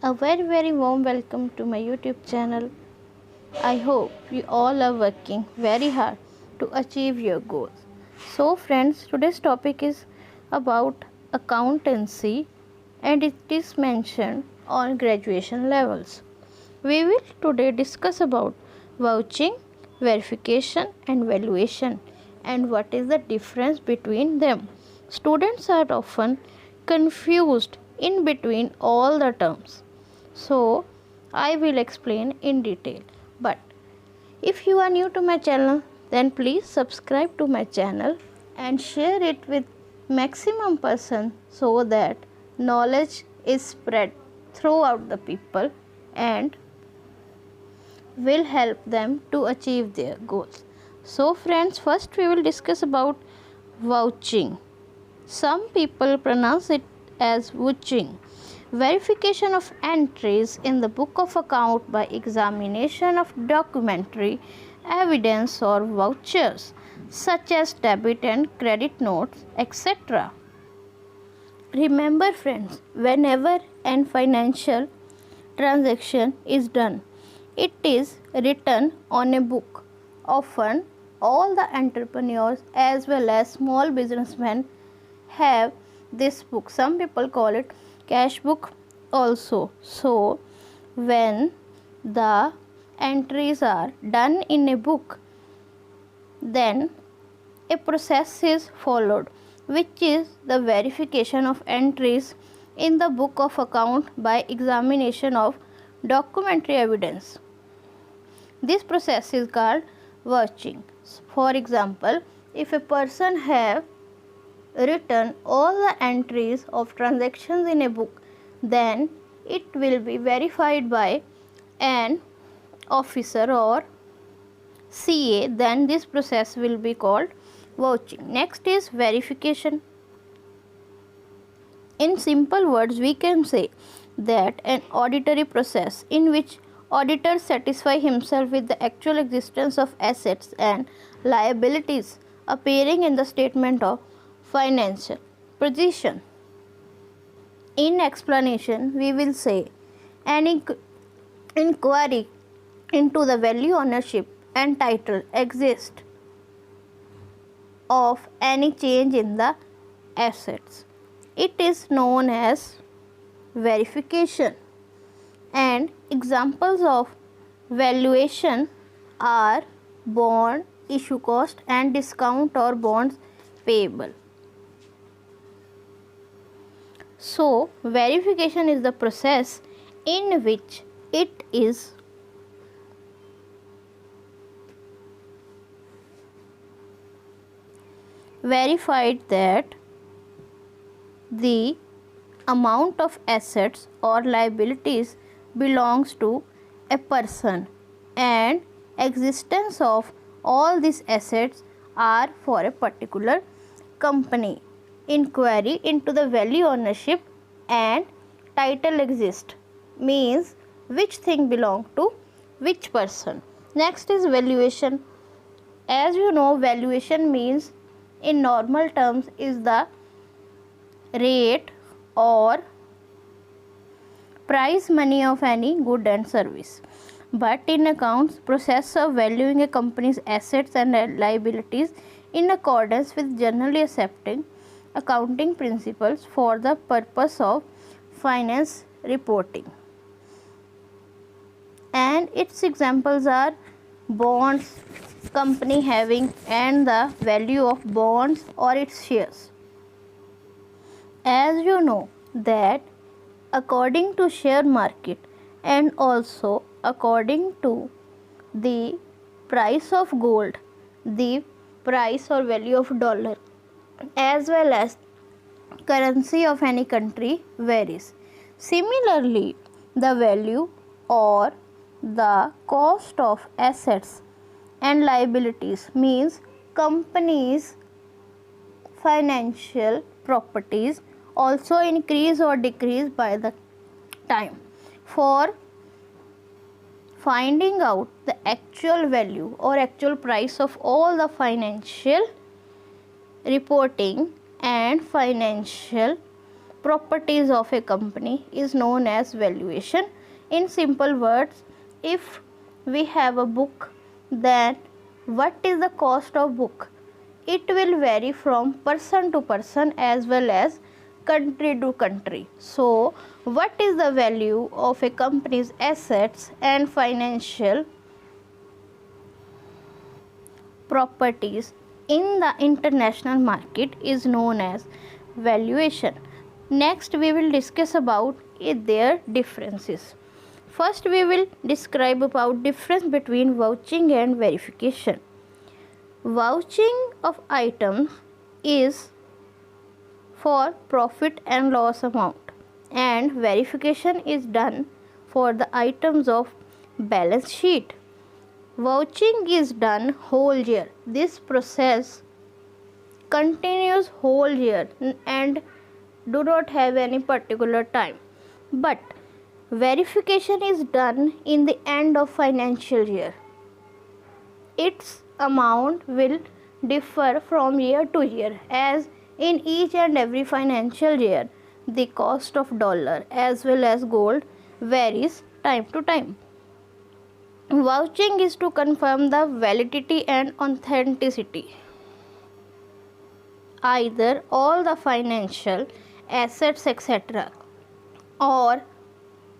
A very warm welcome to my YouTube channel. I hope you all are working very hard to achieve your goals. So friends, today's topic is about accountancy and it is mentioned on graduation levels. We will today discuss about vouching, verification and valuation and what is the difference between them. Students are often confused in between all the terms. So, I will explain in detail. But if you are new to my channel, then please subscribe to my channel and share it with maximum person so that knowledge is spread throughout the people and will help them to achieve their goals. So friends, first we will discuss about vouching. Some people pronounce it as vouching. Verification of entries in the book of account by examination of documentary evidence or vouchers such as debit and credit notes, etc. Remember friends, whenever an financial transaction is done, it is written on a book. Often all the entrepreneurs as well as small businessmen have this book. Some people call it cash book also. So when the entries are done in a book, then a process is followed, which is the verification of entries in the book of account by examination of documentary evidence. This process is called vouching. For example, if a person have written all the entries of transactions in a book, then it will be verified by an officer or CA, then this process will be called vouching. Next is verification. In simple words, we can say that an auditory process in which auditors satisfy himself with the actual existence of assets and liabilities appearing in the statement of financial position. In explanation, we will say an inquiry into the value, ownership and title exist of any change in the assets. It is known as verification. And examples of valuation are bond issue cost and discount or bonds payable. So verification is the process in which it is verified that the amount of assets or liabilities belongs to a person and existence of all these assets are for a particular company. Inquiry into the value, ownership and title exist means which thing belong to which person. Next is valuation. As you know, valuation means in normal terms is the rate or price money of any good and service. But in accounts, process of valuing a company's assets and liabilities in accordance with generally accepted accounting principles for the purpose of finance reporting. And its examples are bonds, company having and the value of bonds or its shares. As you know that according to share market and also according to the price of gold, the price or value of dollar as well as currency of any country varies. Similarly, the value or the cost of assets and liabilities means companies' financial properties also increase or decrease by the time. For finding out the actual value or actual price of all the financial reporting and financial properties of a company is known as valuation. In simple words, if we have a book, then what is the cost of book? It will vary from person to person as well as country to country. So, what is the value of a company's assets and financial properties in the international market is known as valuation. Next, we will discuss about their differences. First, we will describe about difference between vouching and verification. Vouching of items is for profit and loss amount, and verification is done for the items of balance sheet. Vouching is done whole year. This process continues whole year and do not have any particular time. But verification is done in the end of financial year. Its amount will differ from year to year, as in each and every financial year the cost of dollar as well as gold varies time to time. Vouching is to confirm the validity and authenticity. Either all the financial assets etc. or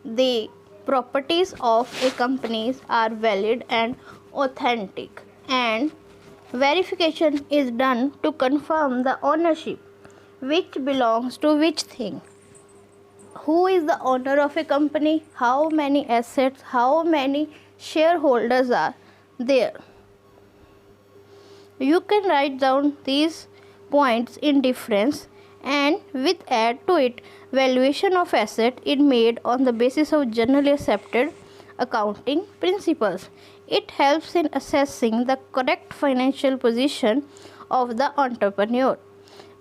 the properties of a company are valid and authentic, and verification is done to confirm the ownership, which belongs to which thing, who is the owner of a company, how many assets, how many shareholders are there. You can write down these points in difference, and with add to it valuation of asset is made on the basis of generally accepted accounting principles. It helps in assessing the correct financial position of the entrepreneur.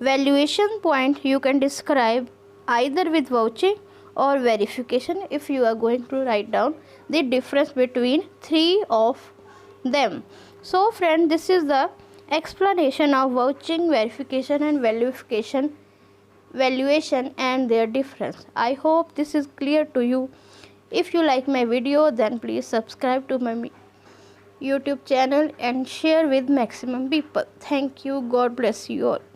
Valuation point you can describe either with vouching or verification if you are going to write down the difference between three of them. So friend, this is the explanation of vouching, verification and valuation and their difference. I hope this is clear to you. If you like my video, then please subscribe to my YouTube channel and share with maximum people. Thank you. God bless you all.